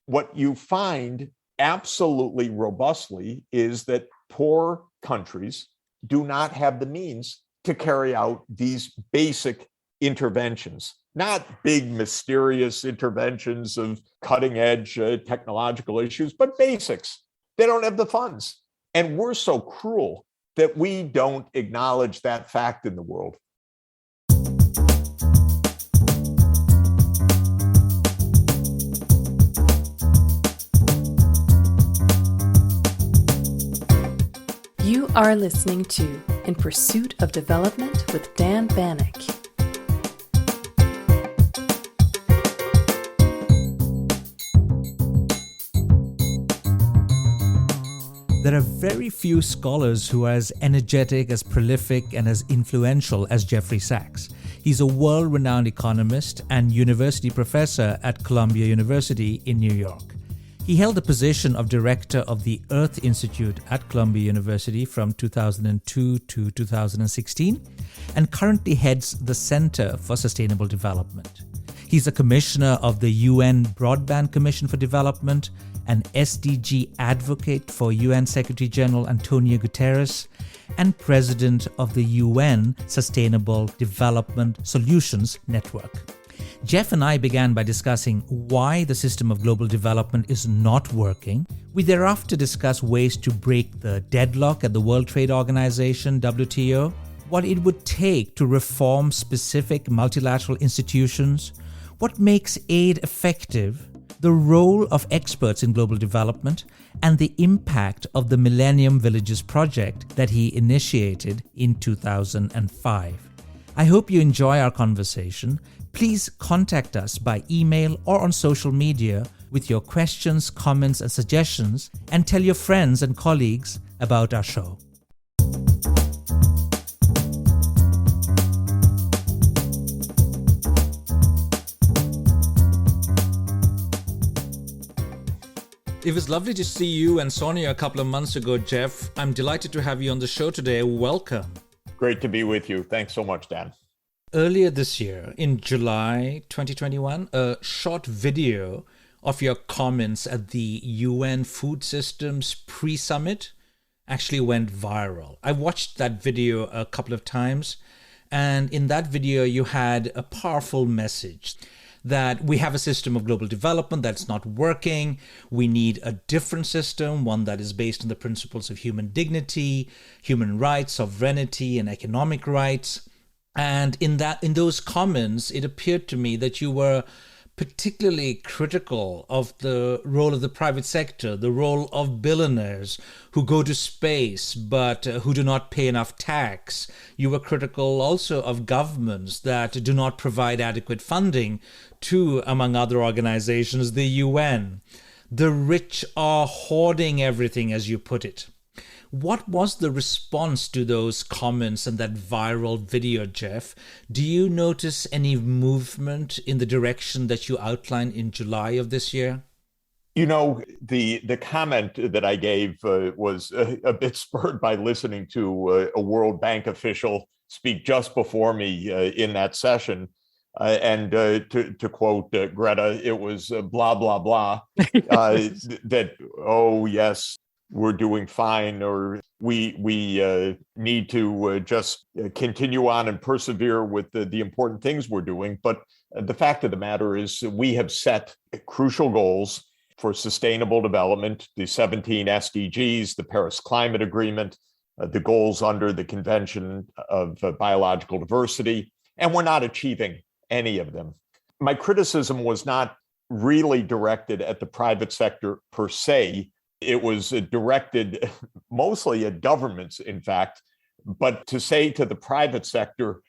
what you find absolutely robustly is that poor countries do not have the means to carry out these basic interventions, not big, mysterious interventions of cutting edge technological issues, but basics. They don't have the funds. And we're so cruel that we don't acknowledge that fact in the world. You are listening to In Pursuit of Development with Dan Bannock. There are very few scholars who are as energetic, as prolific, and as influential as Jeffrey Sachs. He's a world-renowned economist and university professor at Columbia University in New York. He held the position of director of the Earth Institute at Columbia University from 2002 to 2016 and currently heads the Center for Sustainable Development. He's a commissioner of the UN Broadband Commission for Development, an SDG advocate for UN Secretary General Antonio Guterres, and president of the UN Sustainable Development Solutions Network. Jeff and I began by discussing why the system of global development is not working. We thereafter discussed ways to break the deadlock at the World Trade Organization, WTO, what it would take to reform specific multilateral institutions, what makes aid effective, the role of experts in global development, and the impact of the Millennium Villages project that he initiated in 2005. I hope you enjoy our conversation. Please contact us by email or on social media with your questions, comments, and suggestions, and tell your friends and colleagues about our show. It was lovely to see you and Sonia a couple of months ago, Jeff. I'm delighted to have you on the show today. Welcome. Great to be with you. Thanks so much, Dan. Earlier this year, in July 2021, a short video of your comments at the UN Food Systems pre-summit actually went viral. I watched that video a couple of times, and in that video you had a powerful message that we have a system of global development that's not working. We need a different system, one that is based on the principles of human dignity, human rights, sovereignty, and economic rights. And in those comments, it appeared to me that you were particularly critical of the role of the private sector, the role of billionaires who go to space but who do not pay enough tax. You were critical also of governments that do not provide adequate funding to, among other organizations, the UN. The rich are hoarding everything, as you put it. What was the response to those comments and that viral video, Jeff? Do you notice any movement in the direction that you outlined in July of this year? You know, the comment that I gave was a bit spurred by listening to a World Bank official speak just before me in that session. And to quote Greta, it was blah, blah, blah, that, oh, yes, we're doing fine, or we need to just continue on and persevere with the important things we're doing. But the fact of the matter is we have set crucial goals for sustainable development, the 17 SDGs, the Paris Climate Agreement, the goals under the Convention of Biological Diversity, and we're not achieving any of them. My criticism was not really directed at the private sector per se. It was directed mostly at governments, in fact, but to say to the private sector,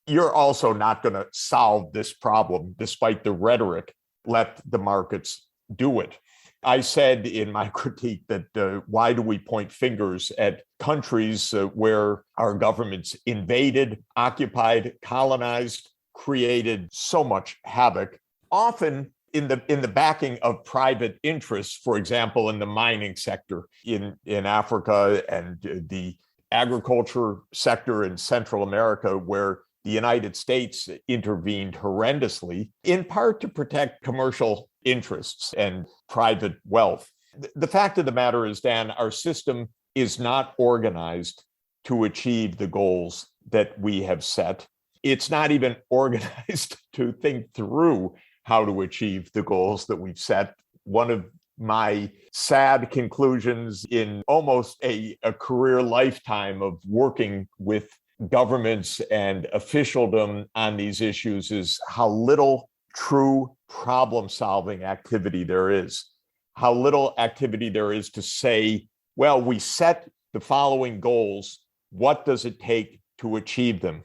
you're also not going to solve this problem, despite the rhetoric, let the markets do it. I said in my critique that why do we point fingers at countries where our governments invaded, occupied, colonized, created so much havoc, often in the backing of private interests, for example, in the mining sector in Africa and the agriculture sector in Central America, where the United States intervened horrendously, in part to protect commercial interests and private wealth. The fact of the matter is, Dan, our system is not organized to achieve the goals that we have set. It's not even organized to think through how to achieve the goals that we've set. One of my sad conclusions in almost a career lifetime of working with governments and officialdom on these issues is how little true problem-solving activity there is. How little activity there is to say, well, we set the following goals. What does it take to achieve them?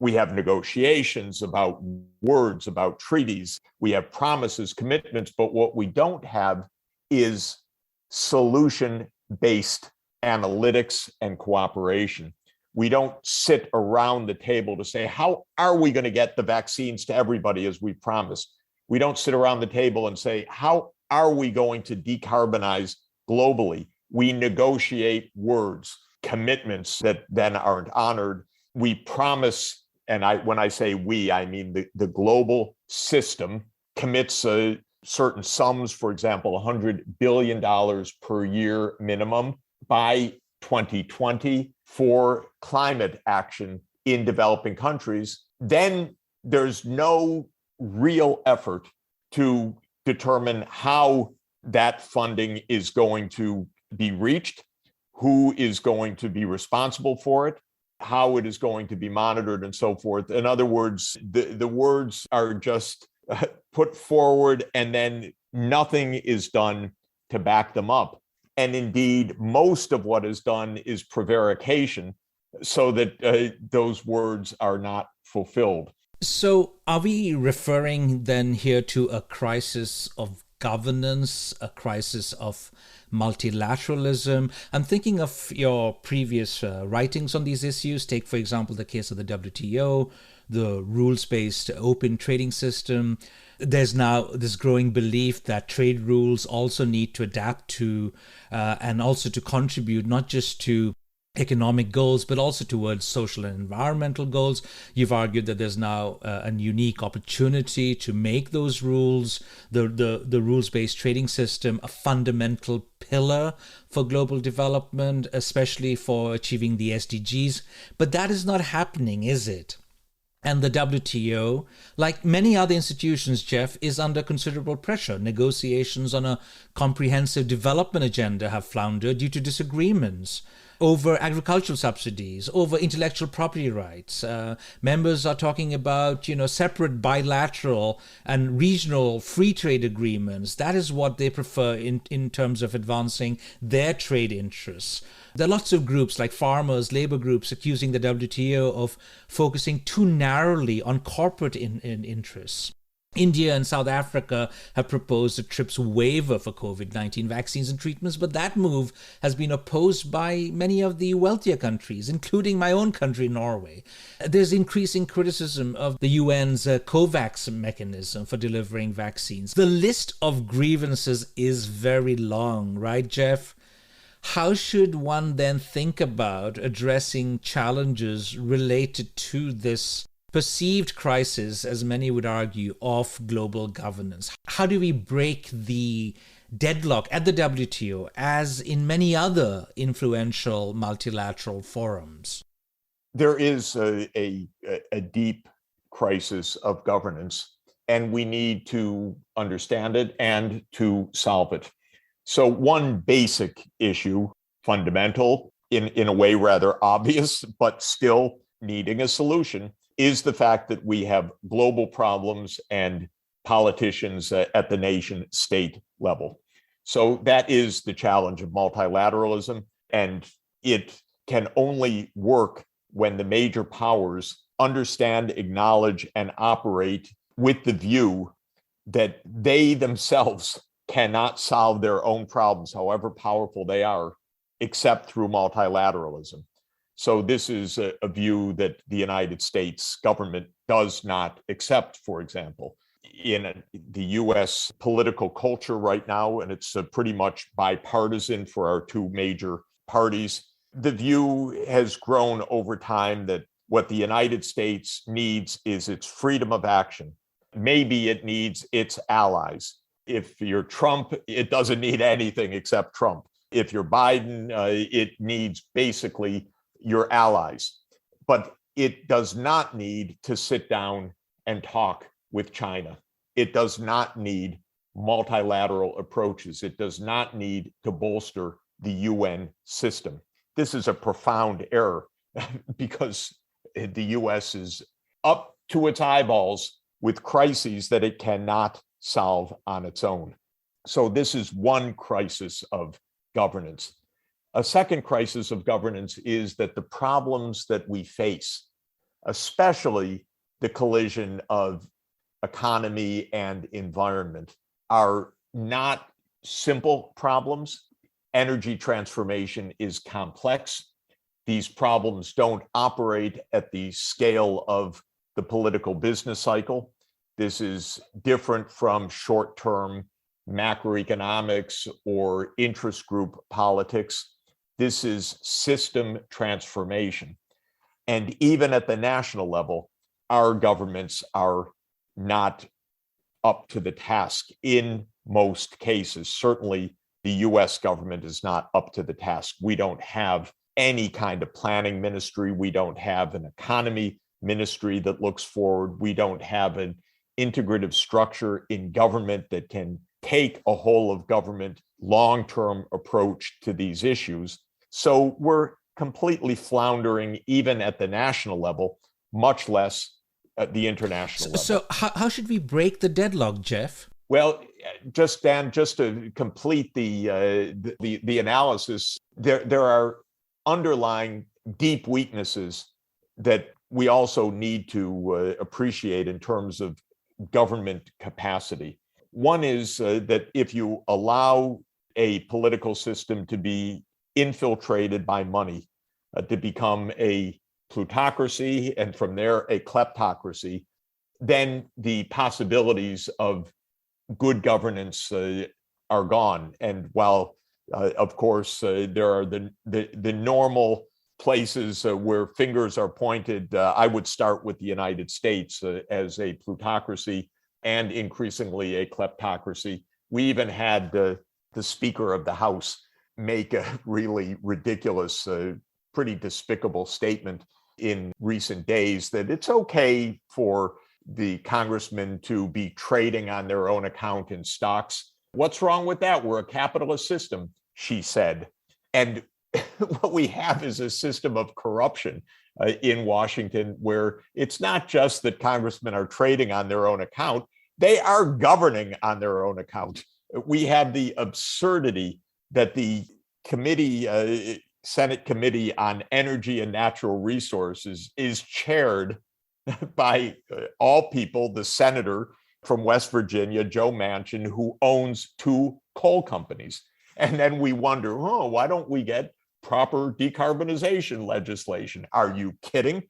We have negotiations about words, about treaties. We have promises, commitments, but what we don't have is solution-based analytics and cooperation. We don't sit around the table to say, how are we going to get the vaccines to everybody as we promised? We don't sit around the table and say, how are we going to decarbonize globally? We negotiate words, commitments that then aren't honored. We promise, and when I say we, I mean the global system commits certain sums, for example, $100 billion per year minimum by 2020 for climate action in developing countries. Then there's no real effort to determine how that funding is going to be reached, who is going to be responsible for it, how it is going to be monitored, and so forth. In other words, the words are just put forward and then nothing is done to back them up. And indeed, most of what is done is prevarication so that those words are not fulfilled. So are we referring then here to a crisis of governance, a crisis of multilateralism? I'm thinking of your previous writings on these issues. Take, for example, the case of the WTO, the rules-based open trading system. There's now this growing belief that trade rules also need to adapt to and also to contribute not just to economic goals, but also towards social and environmental goals. You've argued that there's now a unique opportunity to make those rules, the rules-based trading system, a fundamental pillar for global development, especially for achieving the SDGs. But that is not happening, is it? And the WTO, like many other institutions, Jeff, is under considerable pressure. Negotiations on a comprehensive development agenda have floundered due to disagreements over agricultural subsidies, over intellectual property rights. Members are talking about, separate bilateral and regional free trade agreements. That is what they prefer in terms of advancing their trade interests. There are lots of groups like farmers, labor groups accusing the WTO of focusing too narrowly on corporate interests. India and South Africa have proposed a TRIPS waiver for COVID-19 vaccines and treatments, but that move has been opposed by many of the wealthier countries, including my own country, Norway. There's increasing criticism of the UN's COVAX mechanism for delivering vaccines. The list of grievances is very long, right, Jeff? How should one then think about addressing challenges related to this perceived crisis, as many would argue, of global governance? How do we break the deadlock at the WTO, as in many other influential multilateral forums? There is a deep crisis of governance, and we need to understand it and to solve it. So one basic issue, fundamental, in a way rather obvious, but still needing a solution, is the fact that we have global problems and politicians at the nation state level. So that is the challenge of multilateralism, and it can only work when the major powers understand, acknowledge, and operate with the view that they themselves cannot solve their own problems, however powerful they are, except through multilateralism. So this is a view that the United States government does not accept, for example. In the US political culture right now, and it's pretty much bipartisan for our two major parties, the view has grown over time that what the United States needs is its freedom of action. Maybe it needs its allies. If you're Trump, it doesn't need anything except Trump. If you're Biden, it needs basically your allies. But it does not need to sit down and talk with China. It does not need multilateral approaches. It does not need to bolster the UN system. This is a profound error because the US is up to its eyeballs with crises that it cannot solve on its own. So this is one crisis of governance. A second crisis of governance is that the problems that we face, especially the collision of economy and environment, are not simple problems. Energy transformation is complex. These problems don't operate at the scale of the political business cycle. This is different from short-term macroeconomics or interest group politics. This is system transformation. And even at the national level, our governments are not up to the task in most cases. Certainly, the US government is not up to the task. We don't have any kind of planning ministry. We don't have an economy ministry that looks forward. We don't have an integrative structure in government that can take a whole of government long-term approach to these issues. So we're completely floundering even at the national level, much less at the international level. So how should we break the deadlock, Jeff? Well, Dan, just to complete the analysis, there are underlying deep weaknesses that we also need to appreciate in terms of government capacity. One is that if you allow a political system to be infiltrated by money, to become a plutocracy and from there a kleptocracy, then the possibilities of good governance are gone. And while, of course, there are the normal places where fingers are pointed, I would start with the United States as a plutocracy and increasingly a kleptocracy. We even had the Speaker of the House make a really ridiculous, pretty despicable statement in recent days that it's okay for the congressmen to be trading on their own account in stocks. What's wrong with that? We're a capitalist system, she said. And what we have is a system of corruption in Washington where it's not just that congressmen are trading on their own account, they are governing on their own account. We have the absurdity that the committee, Senate Committee on Energy and Natural Resources is chaired by all people, the senator from West Virginia, Joe Manchin, who owns 2 coal companies. And then we wonder, why don't we get proper decarbonization legislation? Are you kidding?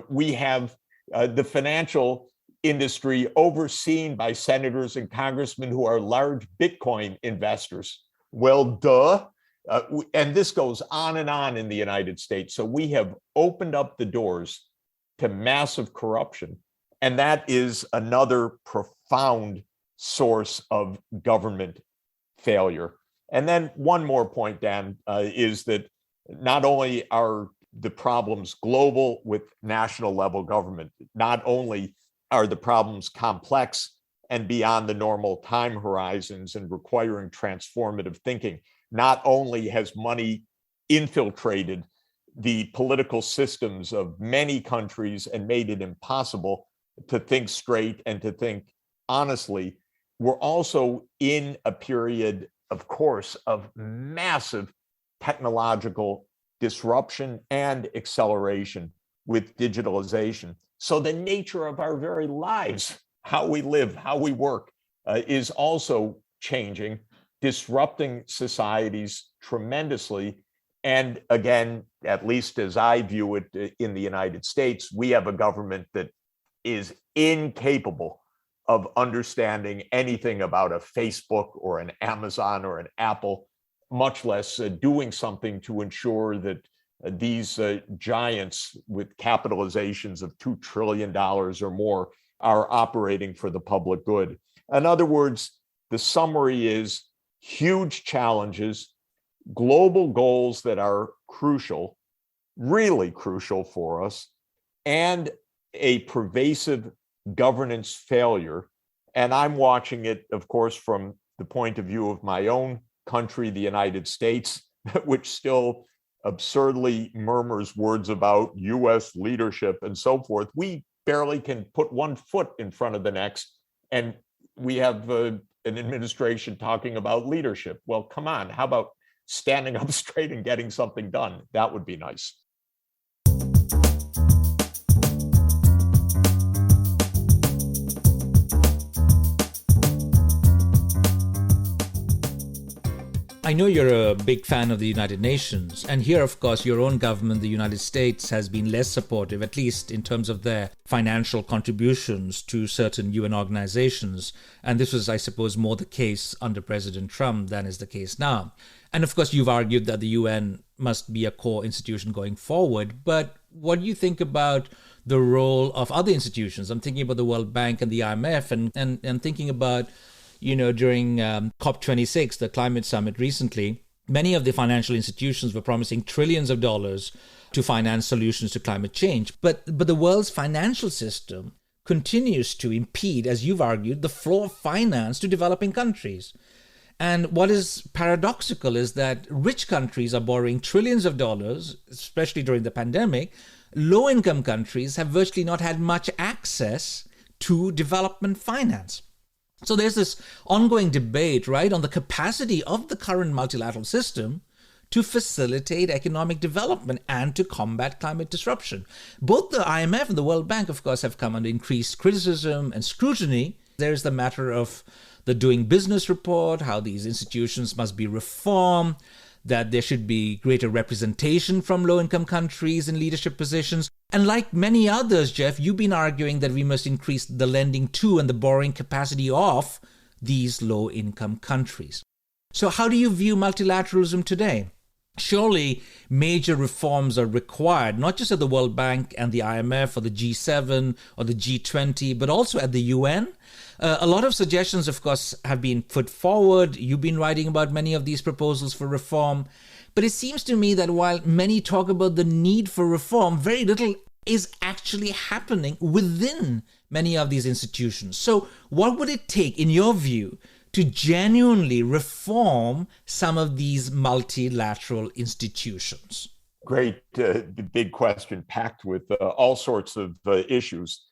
We have the financial industry overseen by senators and congressmen who are large Bitcoin investors. Well, duh. And this goes on and on in the United States. So we have opened up the doors to massive corruption. And that is another profound source of government failure. And then one more point, Dan, is that not only are the problems global with national level government, not only are the problems complex and beyond the normal time horizons and requiring transformative thinking, not only has money infiltrated the political systems of many countries and made it impossible to think straight and to think honestly, we're also in a period, of course, of massive technological disruption and acceleration with digitalization. So the nature of our very lives, how we live, how we work, is also changing, disrupting societies tremendously. And again, at least as I view it in the United States, we have a government that is incapable of understanding anything about a Facebook or an Amazon or an Apple, much less doing something to ensure that these giants with capitalizations of $2 trillion or more are operating for the public good. In other words, the summary is huge challenges, global goals that are crucial, really crucial for us, and a pervasive governance failure. And I'm watching it, of course, from the point of view of my own country, the United States, which still absurdly murmurs words about US leadership and so forth. We barely can put one foot in front of the next, and we have an administration talking about leadership. Well, come on, how about standing up straight and getting something done? That would be nice. I know you're a big fan of the United Nations, and here, of course, your own government, the United States, has been less supportive, at least in terms of their financial contributions to certain UN organizations. And this was, I suppose, more the case under President Trump than is the case now. And of course, you've argued that the UN must be a core institution going forward. But what do you think about the role of other institutions? I'm thinking about the World Bank and the IMF, and thinking about, during COP26, the climate summit recently, many of the financial institutions were promising trillions of dollars to finance solutions to climate change. But the world's financial system continues to impede, as you've argued, the flow of finance to developing countries. And what is paradoxical is that rich countries are borrowing trillions of dollars, especially during the pandemic. Low-income countries have virtually not had much access to development finance. So there's this ongoing debate, right, on the capacity of the current multilateral system to facilitate economic development and to combat climate disruption. Both the IMF and the World Bank, of course, have come under increased criticism and scrutiny. There's the matter of the Doing Business report, how these institutions must be reformed, that there should be greater representation from low-income countries in leadership positions. And like many others, Jeff, you've been arguing that we must increase the lending to and the borrowing capacity of these low-income countries. So how do you view multilateralism today? Surely major reforms are required, not just at the World Bank and the IMF or the G7 or the G20, but also at the UN. A lot of suggestions, of course, have been put forward. You've been writing about many of these proposals for reform. But it seems to me that while many talk about the need for reform, very little is actually happening within many of these institutions. So what would it take, in your view, to genuinely reform some of these multilateral institutions? Great big question packed with all sorts of issues.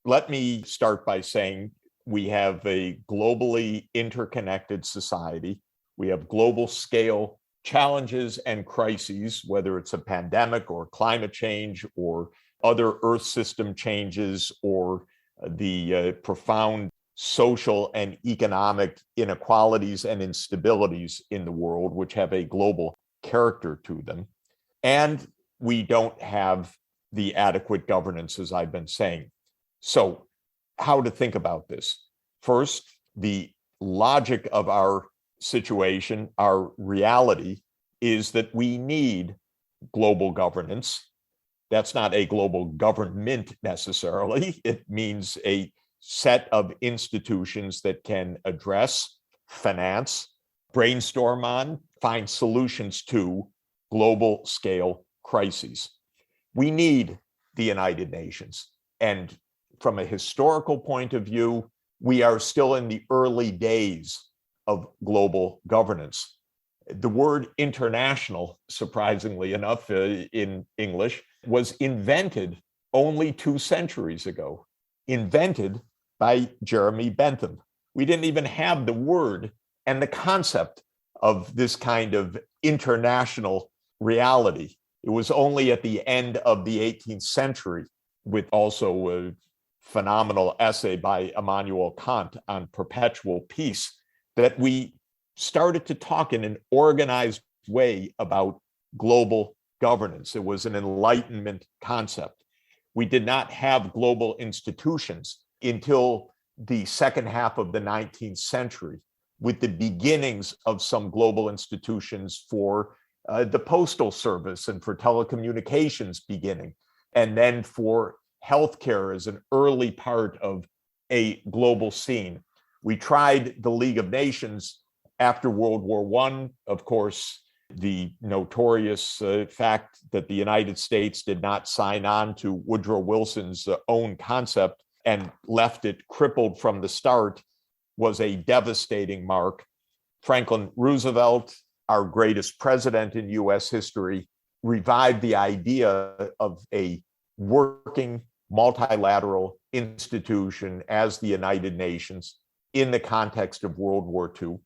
Let me start by saying we have a globally interconnected society. We have global scale challenges and crises, whether it's a pandemic or climate change or other Earth system changes or the profound social and economic inequalities and instabilities in the world, which have a global character to them. And we don't have the adequate governance, as I've been saying. So how to think about this? First, the logic of our situation, our reality, is that we need global governance. That's not a global government necessarily. It means a set of institutions that can address, finance, brainstorm on, find solutions to global scale crises. We need the United Nations. And from a historical point of view, we are still in the early days of global governance. The word international, surprisingly enough, in English, was invented only 2 centuries ago, invented by Jeremy Bentham. We didn't even have the word and the concept of this kind of international reality. It was only at the end of the 18th century, with also a phenomenal essay by Immanuel Kant on perpetual peace, that we started to talk in an organized way about global governance. It was an Enlightenment concept. We did not have global institutions until the second half of the 19th century, with the beginnings of some global institutions for the postal service and for telecommunications beginning, and then for healthcare as an early part of a global scene. We tried the League of Nations after World War I, of course, the notorious fact that the United States did not sign on to Woodrow Wilson's own concept and left it crippled from the start was a devastating mark. Franklin Roosevelt, our greatest president in US history, revived the idea of a working multilateral institution as the United Nations in the context of World War II.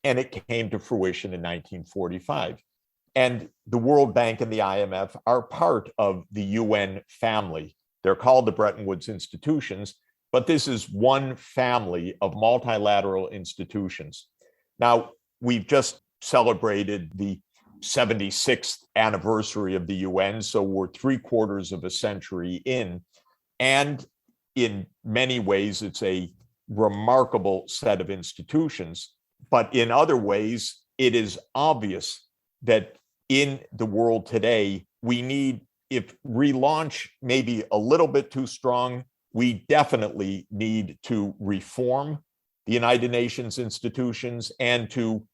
And it came to fruition in 1945. And the World Bank and the IMF are part of the UN family. They're called the Bretton Woods institutions, but this is one family of multilateral institutions. Now, we've just celebrated the 76th anniversary of the UN, so we're 3/4 of a century in. And in many ways, it's a remarkable set of institutions. But in other ways, it is obvious that in the world today, we need, if relaunch may be a little bit too strong, we definitely need to reform the United Nations institutions and to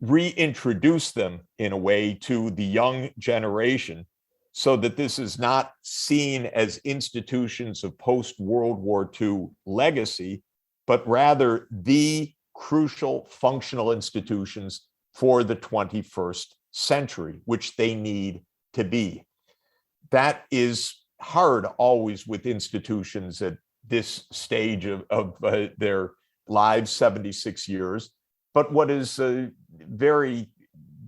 reintroduce them in a way to the young generation so that this is not seen as institutions of post-World War II legacy, but rather the crucial functional institutions for the 21st century, which they need to be. That is hard always with institutions at this stage of their lives, 76 years. But what is very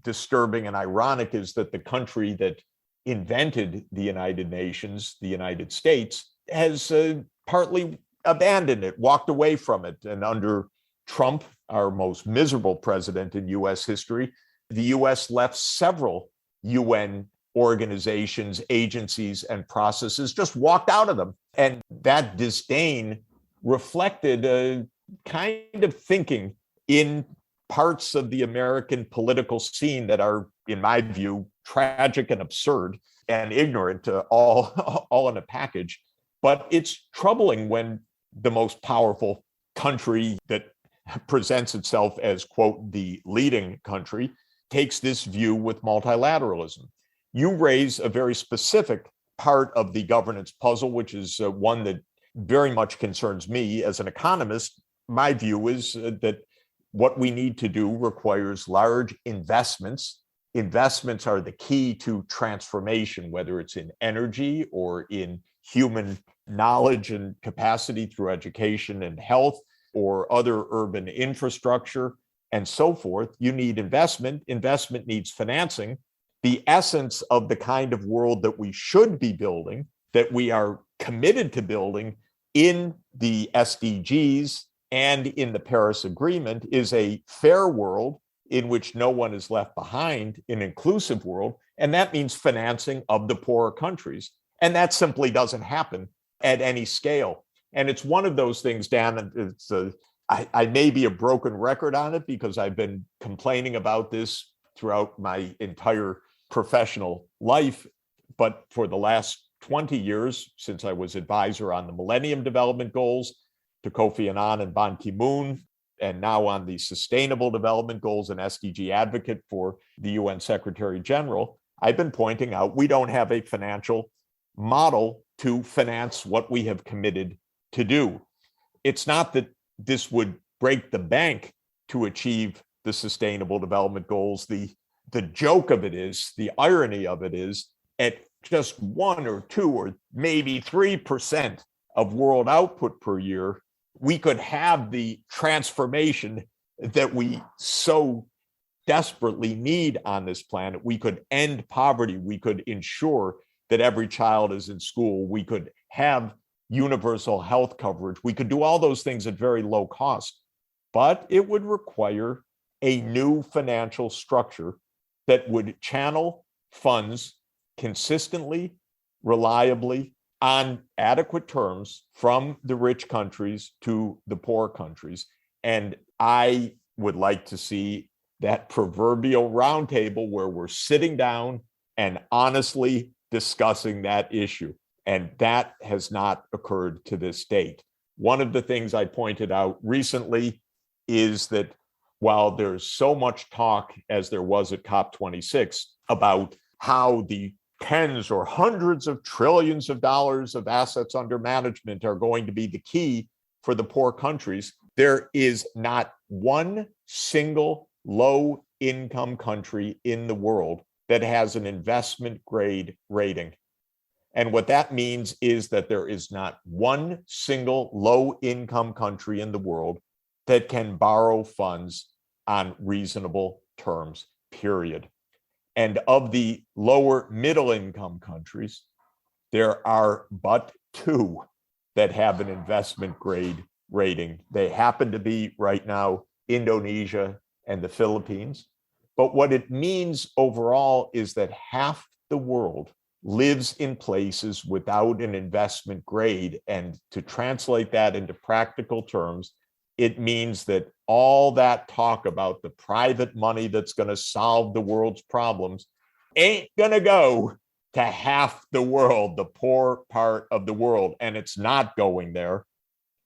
disturbing and ironic is that the country that invented the United Nations, the United States, has partly abandoned it, walked away from it. And under Trump, our most miserable president in US history, the US left several UN organizations, agencies, and processes, just walked out of them. And that disdain reflected a kind of thinking in parts of the American political scene that are, in my view, tragic and absurd and ignorant, all in a package. But it's troubling when the most powerful country that presents itself as, quote, the leading country, takes this view with multilateralism. You raise a very specific part of the governance puzzle, which is one that very much concerns me as an economist. My view is that what we need to do requires large investments. Investments are the key to transformation, whether it's in energy or in human knowledge and capacity through education and health or other urban infrastructure and so forth. You need investment. Investment needs financing. The essence of the kind of world that we should be building, that we are committed to building in the SDGs and in the Paris Agreement, is a fair world in which no one is left behind, an inclusive world. And that means financing of the poorer countries. And that simply doesn't happen at any scale. And it's one of those things, Dan, I may be a broken record on it because I've been complaining about this throughout my entire professional life. But for the last 20 years, since I was advisor on the Millennium Development Goals to Kofi Annan and Ban Ki-moon, and now on the Sustainable Development Goals and SDG advocate for the UN Secretary General, I've been pointing out we don't have a financial model to finance what we have committed to do. It's not that this would break the bank to achieve the Sustainable Development Goals. The joke of it is, the irony of it is, at just 1 or 2 or maybe 3% of world output per year, we could have the transformation that we so desperately need on this planet. We could end poverty. We could ensure that every child is in school. We could have universal health coverage. We could do all those things at very low cost, but it would require a new financial structure that would channel funds consistently, reliably, on adequate terms from the rich countries to the poor countries. And I would like to see that proverbial roundtable where we're sitting down and honestly discussing that issue. And that has not occurred to this date. One of the things I pointed out recently is that while there's so much talk, as there was at COP26, about how the tens or hundreds of trillions of dollars of assets under management are going to be the key for the poor countries, there is not one single low-income country in the world that has an investment grade rating. And what that means is that there is not one single low-income country in the world that can borrow funds on reasonable terms, period. And of the lower middle-income countries, there are but two that have an investment grade rating. They happen to be right now Indonesia and the Philippines. But what it means overall is that half the world lives in places without an investment grade. And to translate that into practical terms, it means that all that talk about the private money that's going to solve the world's problems ain't going to go to half the world, the poor part of the world, and it's not going there.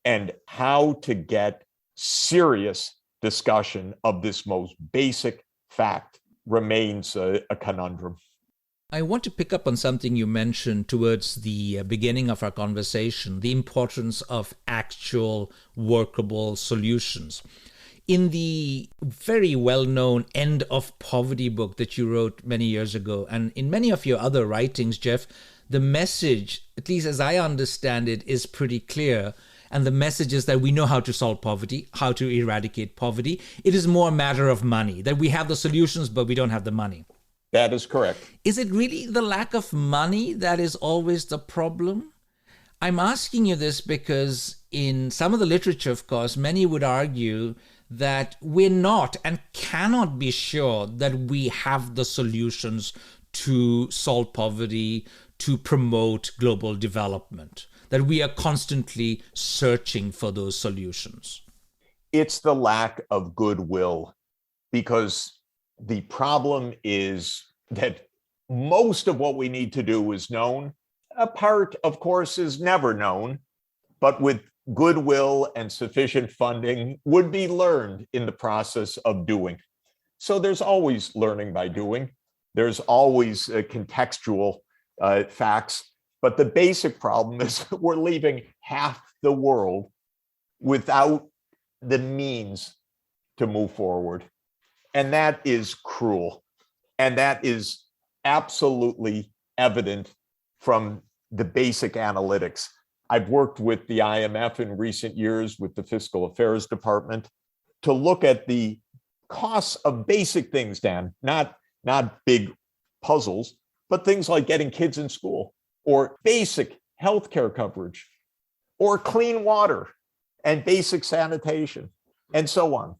And how to get serious discussion of this most basic fact remains a conundrum. I want to pick up on something you mentioned towards the beginning of our conversation, the importance of actual workable solutions. In the very well-known End of Poverty book that you wrote many years ago, and in many of your other writings, Jeff, the message, at least as I understand it, is pretty clear. And the message is that we know how to solve poverty, how to eradicate poverty. It is more a matter of money, that we have the solutions, but we don't have the money. That is correct. Is it really the lack of money that is always the problem? I'm asking you this because in some of the literature, of course, many would argue that we're not and cannot be sure that we have the solutions to solve poverty, to promote global development, that we are constantly searching for those solutions. It's the lack of goodwill, because the problem is that most of what we need to do is known. A part, of course, is never known, but with goodwill and sufficient funding would be learned in the process of doing. So there's always learning by doing. There's always contextual facts. But the basic problem is we're leaving half the world without the means to move forward. And that is cruel. And that is absolutely evident from the basic analytics. I've worked with the IMF in recent years with the Fiscal Affairs Department to look at the costs of basic things, Dan, not big puzzles, but things like getting kids in school, or basic healthcare coverage, or clean water and basic sanitation, and so on.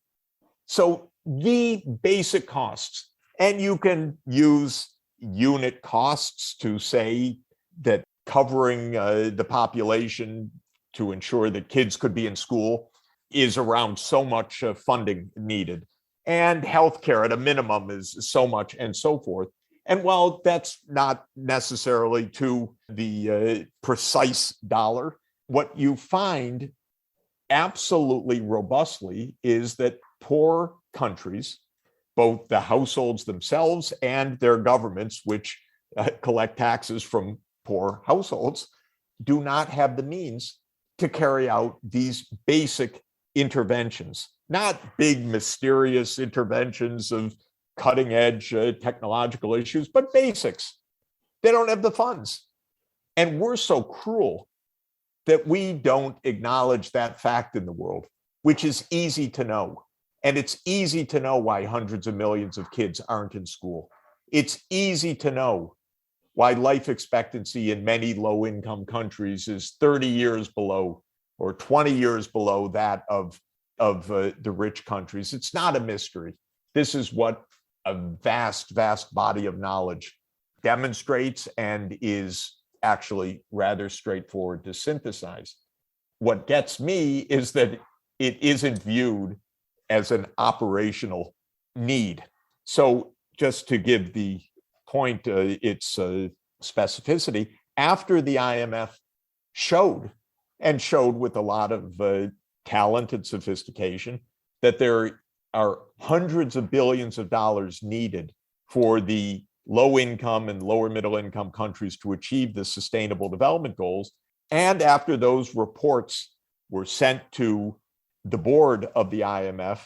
So the basic costs, and you can use unit costs to say that covering the population to ensure that kids could be in school is around so much funding needed, and healthcare at a minimum is so much, and so forth. And while that's not necessarily to the precise dollar, what you find absolutely robustly is that poor countries, both the households themselves and their governments, which collect taxes from poor households, do not have the means to carry out these basic interventions, not big mysterious interventions of cutting edge technological issues, but basics. They don't have the funds. And we're so cruel that we don't acknowledge that fact in the world, which is easy to know. And it's easy to know why hundreds of millions of kids aren't in school. It's easy to know why life expectancy in many low-income countries is 30 years below or 20 years below that of the rich countries. It's not a mystery. This is what a vast, vast body of knowledge demonstrates and is actually rather straightforward to synthesize. What gets me is that it isn't viewed as an operational need. So just to give the point its specificity, after the IMF showed with a lot of talent and sophistication that there are hundreds of billions of dollars needed for the low income and lower middle income countries to achieve the sustainable development goals. And after those reports were sent to the board of the IMF,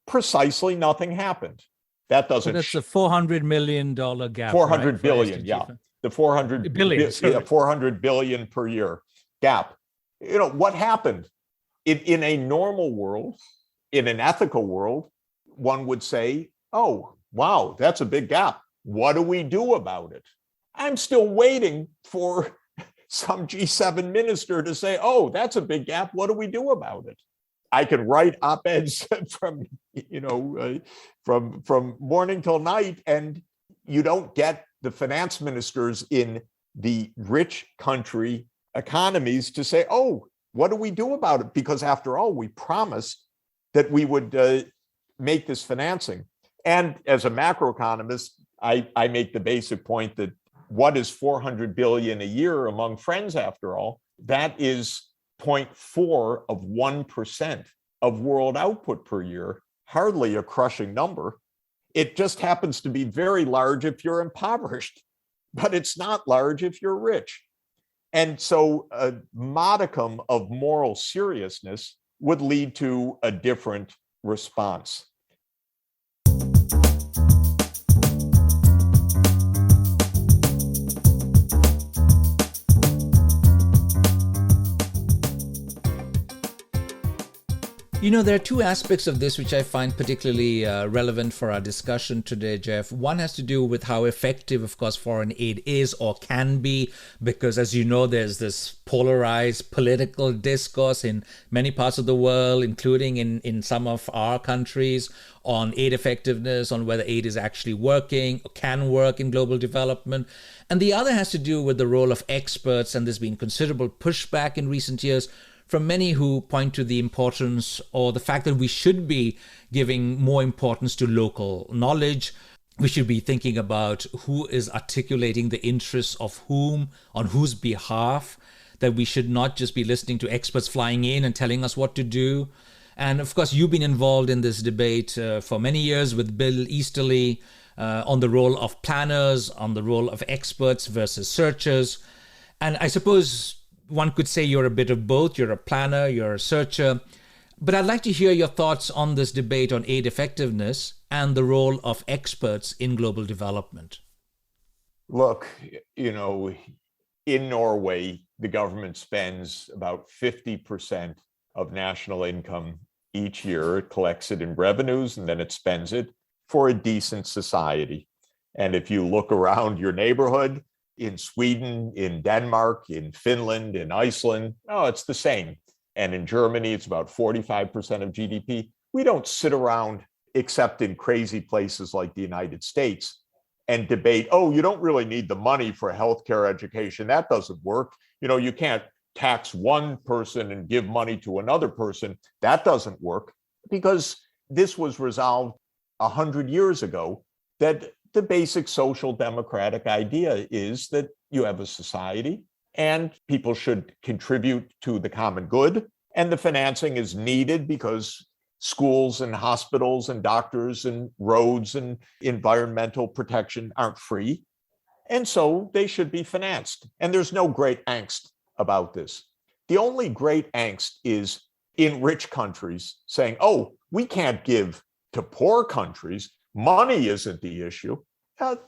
precisely nothing happened. That doesn't. So that's the $400 million gap. 400 right, billion, yeah. The 400 billion, 400 billion per year gap. What happened in a normal world, in an ethical world, one would say, oh, wow, that's a big gap. What do we do about it? I'm still waiting for some G7 minister to say, oh, that's a big gap. What do we do about it? I can write op-eds from morning till night, and you don't get the finance ministers in the rich country economies to say, oh, what do we do about it? Because after all, we promised that we would make this financing. And as a macroeconomist, I make the basic point that what is 400 billion a year among friends, after all? That is 0.4 of 1% of world output per year, hardly a crushing number. It just happens to be very large if you're impoverished, but it's not large if you're rich. And so a modicum of moral seriousness would lead to a different response. There are two aspects of this which I find particularly relevant for our discussion today, Jeff. One has to do with how effective, of course, foreign aid is or can be, because as you know, there's this polarized political discourse in many parts of the world, including in some of our countries, on aid effectiveness, on whether aid is actually working or can work in global development. And the other has to do with the role of experts, and there's been considerable pushback in recent years from many who point to the importance or the fact that we should be giving more importance to local knowledge. We should be thinking about who is articulating the interests of whom, on whose behalf, that we should not just be listening to experts flying in and telling us what to do. And of course, you've been involved in this debate for many years with Bill Easterly on the role of planners, on the role of experts versus searchers. And I suppose one could say you're a bit of both. You're a planner, you're a searcher. But I'd like to hear your thoughts on this debate on aid effectiveness and the role of experts in global development. Look, in Norway, the government spends about 50% of national income each year. It collects it in revenues and then it spends it for a decent society. And if you look around your neighborhood, in Sweden, in Denmark, in Finland, in Iceland, it's the same. And in Germany, it's about 45% of GDP. We don't sit around, except in crazy places like the United States, and debate, you don't really need the money for healthcare education. That doesn't work. You can't tax one person and give money to another person. That doesn't work, because this was resolved 100 years ago, that the basic social democratic idea is that you have a society and people should contribute to the common good. And the financing is needed because schools and hospitals and doctors and roads and environmental protection aren't free. And so they should be financed. And there's no great angst about this. The only great angst is in rich countries saying, we can't give to poor countries. Money isn't the issue.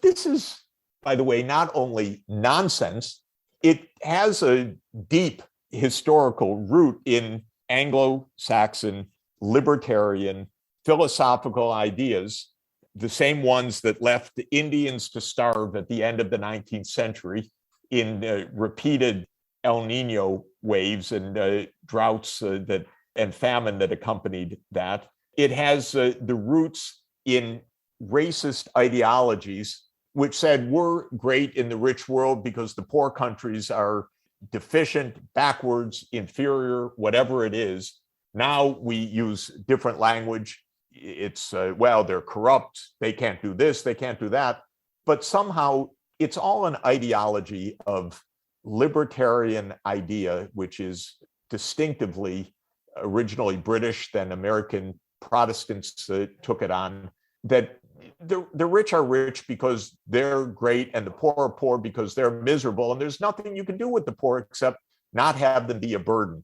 This is, by the way, not only nonsense, it has a deep historical root in Anglo-Saxon libertarian philosophical ideas, the same ones that left the Indians to starve at the end of the 19th century in repeated El Nino waves and droughts and famine that accompanied that. It has the roots in racist ideologies, which said we're great in the rich world because the poor countries are deficient, backwards, inferior, whatever it is. Now we use different language. it's, well, they're corrupt. They can't do this. They can't do that. But somehow it's all an ideology of libertarian idea, which is distinctively originally British, then American Protestants took it on, that the rich are rich because they're great and the poor are poor because they're miserable. And there's nothing you can do with the poor except not have them be a burden.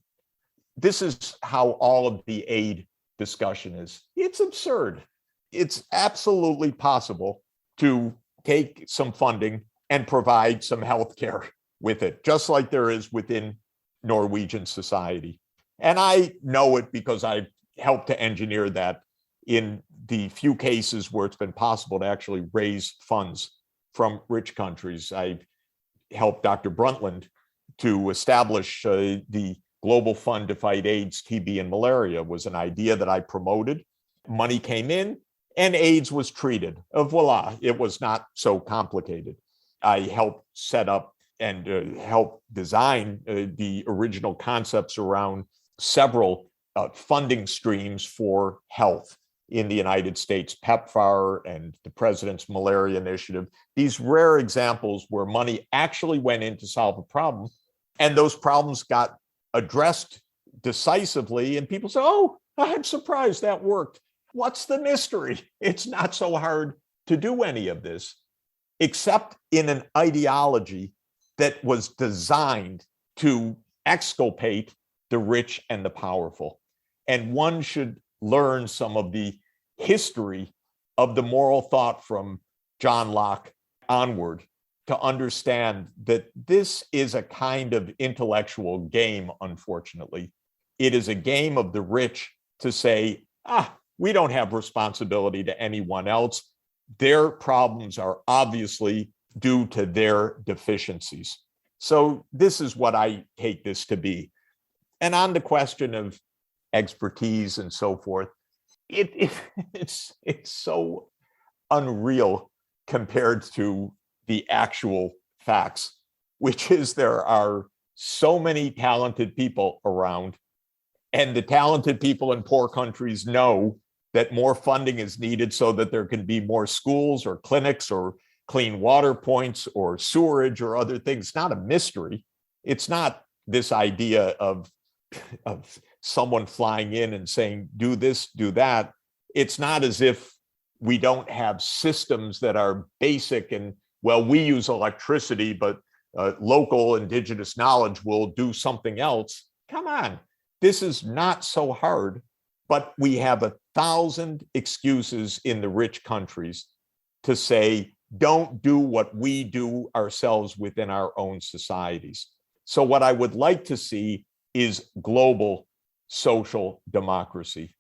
This is how all of the aid discussion is. It's absurd. It's absolutely possible to take some funding and provide some health care with it, just like there is within Norwegian society. And I know it because I've helped to engineer that in the few cases where it's been possible to actually raise funds from rich countries. I helped Dr. Brundtland to establish the Global Fund to Fight AIDS, TB, and malaria. Was an idea that I promoted. Money came in and AIDS was treated. Voila, it was not so complicated. I helped set up and help design the original concepts around several funding streams for health in the United States, PEPFAR and the President's Malaria Initiative, these rare examples where money actually went in to solve a problem, and those problems got addressed decisively, and people say, oh, I'm surprised that worked. What's the mystery? It's not so hard to do any of this, except in an ideology that was designed to exculpate the rich and the powerful. And one should learn some of the history of the moral thought from John Locke onward to understand that this is a kind of intellectual game, unfortunately. It is a game of the rich to say, we don't have responsibility to anyone else. Their problems are obviously due to their deficiencies. So this is what I take this to be. And on the question of expertise and so forth, it's so unreal compared to the actual facts, which is there are so many talented people around, and the talented people in poor countries know that more funding is needed so that there can be more schools or clinics or clean water points or sewerage or other things. It's not a mystery. It's not this idea of someone flying in and saying, do this, do that. It's not as if we don't have systems that are basic and, well, we use electricity, but local indigenous knowledge will do something else. Come on, this is not so hard, but we have 1,000 excuses in the rich countries to say, don't do what we do ourselves within our own societies. So what I would like to see is global social democracy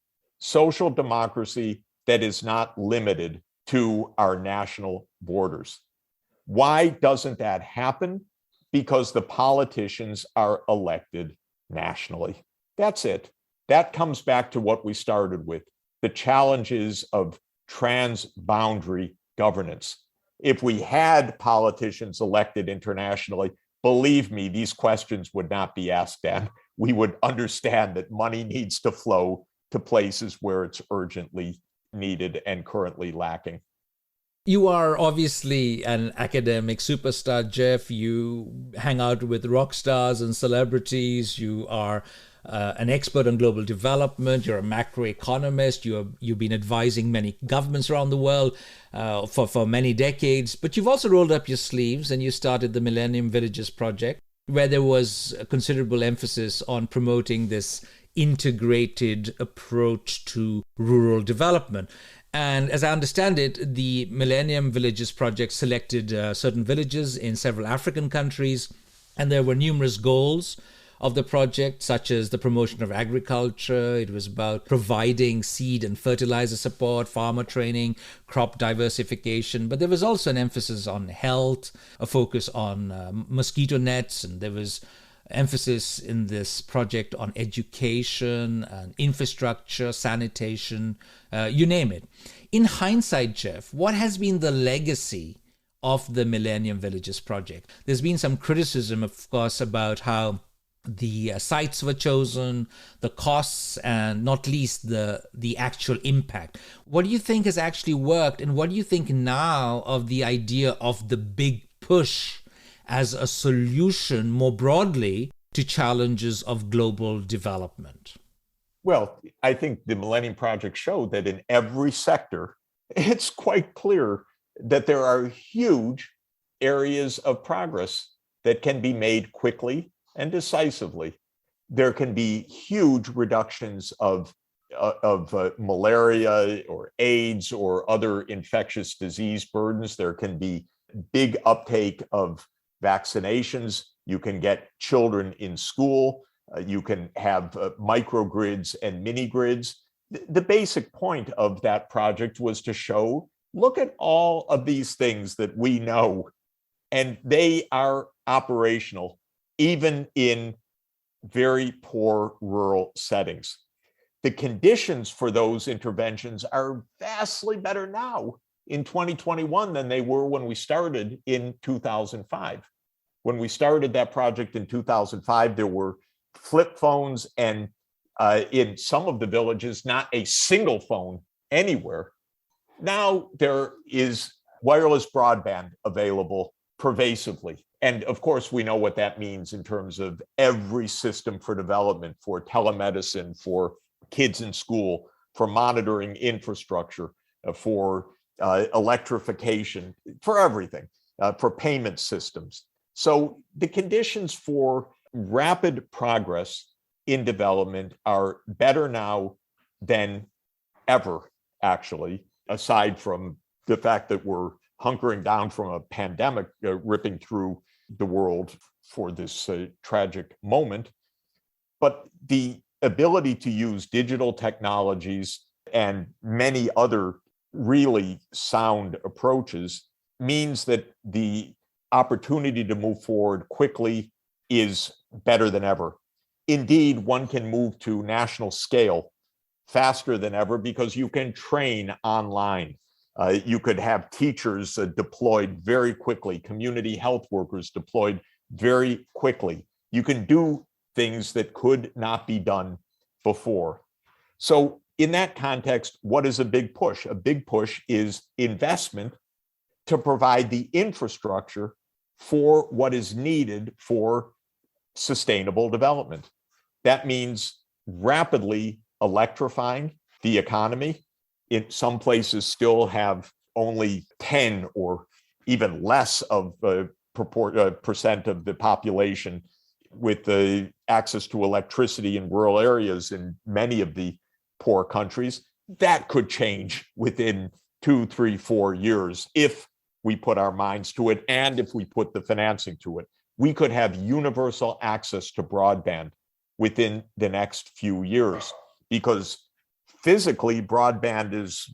that is not limited to our national borders. Why doesn't that happen? Because the politicians are elected nationally. That's it. That comes back to what we started with, the challenges of transboundary governance. If we had politicians elected internationally, believe me, these questions would not be asked then. We would understand that money needs to flow to places where it's urgently needed and currently lacking. You are obviously an academic superstar, Jeff. You hang out with rock stars and celebrities. You are an expert on global development. You're a macroeconomist. You've been advising many governments around the world for many decades. But you've also rolled up your sleeves and you started the Millennium Villages project, where there was a considerable emphasis on promoting this integrated approach to rural development. And as I understand it, the Millennium Villages project selected certain villages in several African countries, and there were numerous goals of the project, such as the promotion of agriculture. It was about providing seed and fertilizer support, farmer training, crop diversification. But there was also an emphasis on health, a focus on mosquito nets, and there was emphasis in this project on education and infrastructure, sanitation, you name it. In hindsight, Jeff, what has been the legacy of the Millennium Villages project? There's been some criticism, of course, about how the sites were chosen, the costs, and not least the actual impact. What do you think has actually worked, and what do you think now of the idea of the big push as a solution more broadly to challenges of global development? Well, I think the Millennium Project showed that in every sector, it's quite clear that there are huge areas of progress that can be made quickly and decisively. There can be huge reductions of malaria or AIDS or other infectious disease burdens. There can be big uptake of vaccinations. You can get children in school. You can have microgrids and mini grids. The basic point of that project was to show, look at all of these things that we know, and they are operational, even in very poor rural settings. The conditions for those interventions are vastly better now in 2021 than they were when we started in 2005. When we started that project in 2005, there were flip phones and in some of the villages, not a single phone anywhere. Now there is wireless broadband available pervasively. And of course, we know what that means in terms of every system for development, for telemedicine, for kids in school, for monitoring infrastructure, for electrification, for everything, for payment systems. So the conditions for rapid progress in development are better now than ever, actually, aside from the fact that we're hunkering down from a pandemic ripping through the world for this tragic moment. But the ability to use digital technologies and many other really sound approaches means that the opportunity to move forward quickly is better than ever. Indeed, one can move to national scale faster than ever because you can train online. You could have teachers deployed very quickly, community health workers deployed very quickly. You can do things that could not be done before. So in that context, what is a big push? A big push is investment to provide the infrastructure for what is needed for sustainable development. That means rapidly electrifying the economy. In some places still have only 10 or even less of percent of the population with the access to electricity in rural areas in many of the poor countries. That could change within 2, 3, 4 years if we put our minds to it and if we put the financing to it. We could have universal access to broadband within the next few years because physically broadband is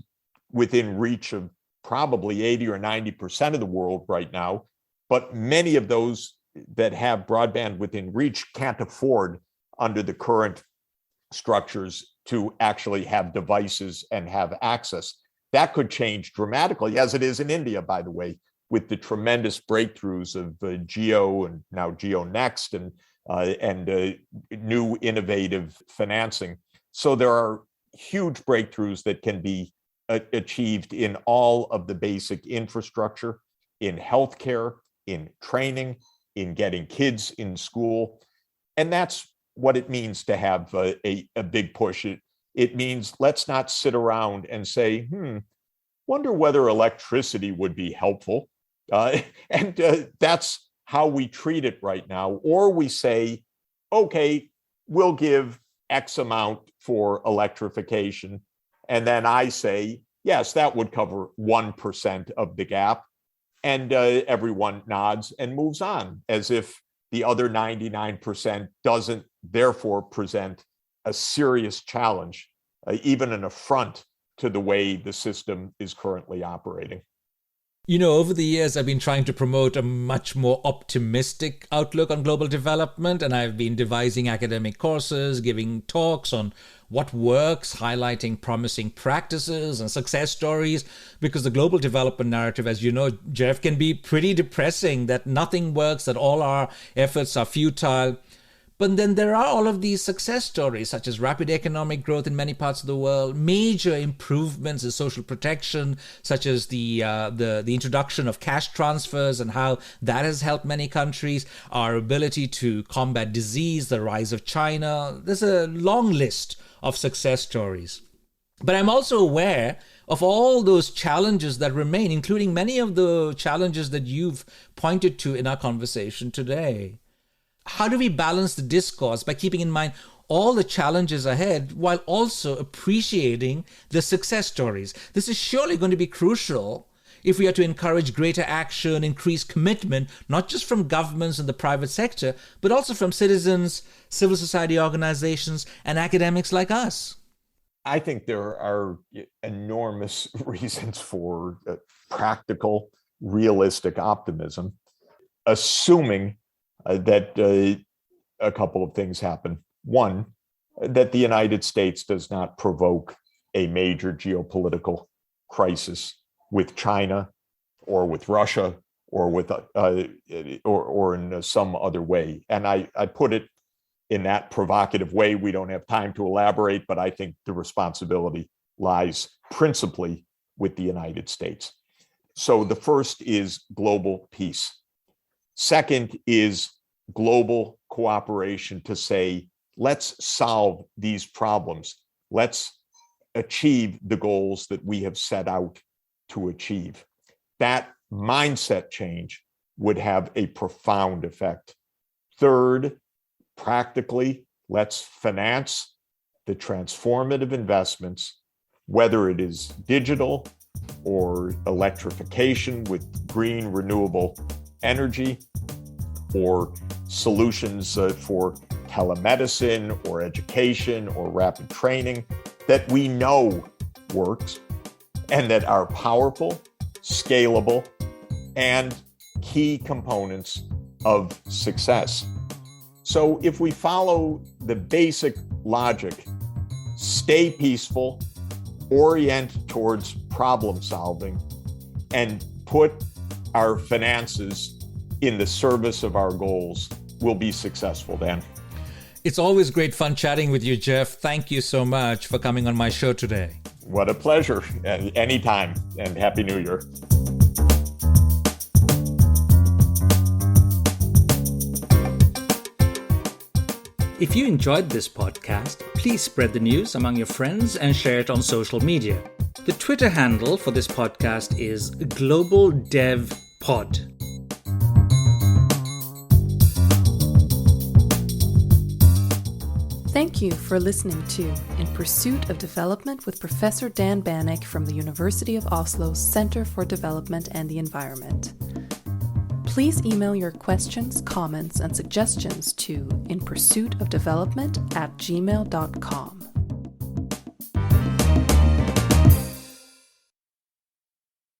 within reach of probably 80 or 90% of the world right now, but many of those that have broadband within reach can't afford under the current structures to actually have devices and have access. That could change dramatically, as it is in India, by the way, with the tremendous breakthroughs of Geo and now Geo Next and new innovative financing. So there are huge breakthroughs that can be achieved in all of the basic infrastructure, in healthcare, in training, in getting kids in school. And that's what it means to have a big push. It means let's not sit around and say, wonder whether electricity would be helpful. And that's how we treat it right now. Or we say, okay, we'll give X amount for electrification. And then I say, yes, that would cover 1% of the gap. And everyone nods and moves on as if the other 99% doesn't therefore present a serious challenge, even an affront to the way the system is currently operating. You know, over the years, I've been trying to promote a much more optimistic outlook on global development, and I've been devising academic courses, giving talks on what works, highlighting promising practices and success stories, because the global development narrative, as you know, Jeff, can be pretty depressing, that nothing works, that all our efforts are futile. But then there are all of these success stories, such as rapid economic growth in many parts of the world, major improvements in social protection, such as the introduction of cash transfers and how that has helped many countries, our ability to combat disease, the rise of China. There's a long list of success stories. But I'm also aware of all those challenges that remain, including many of the challenges that you've pointed to in our conversation today. How do we balance the discourse by keeping in mind all the challenges ahead while also appreciating the success stories? This is surely going to be crucial if we are to encourage greater action, increased commitment, not just from governments and the private sector, but also from citizens, civil society organizations, and academics like us. I think there are enormous reasons for practical, realistic optimism, assuming that a couple of things happen. One, that the United States does not provoke a major geopolitical crisis with China or with Russia or with or in some other way. And I put it in that provocative way. We don't have time to elaborate, but I think the responsibility lies principally with the United States. So the first is global peace. Second is global cooperation to say, let's solve these problems. Let's achieve the goals that we have set out to achieve. That mindset change would have a profound effect. Third, practically, let's finance the transformative investments, whether it is digital or electrification with green renewable energy, or solutions for telemedicine or education or rapid training that we know works and that are powerful, scalable, and key components of success. So if we follow the basic logic, stay peaceful, orient towards problem solving, and put our finances in the service of our goals, we'll be successful, Dan. It's always great fun chatting with you, Jeff. Thank you so much for coming on my show today. What a pleasure. Anytime. And Happy New Year. If you enjoyed this podcast, please spread the news among your friends and share it on social media. The Twitter handle for this podcast is Global Dev Pod. Thank you for listening to In Pursuit of Development with Professor Dan Bannock from the University of Oslo's Center for Development and the Environment. Please email your questions, comments, and suggestions to inpursuitofdevelopment@gmail.com.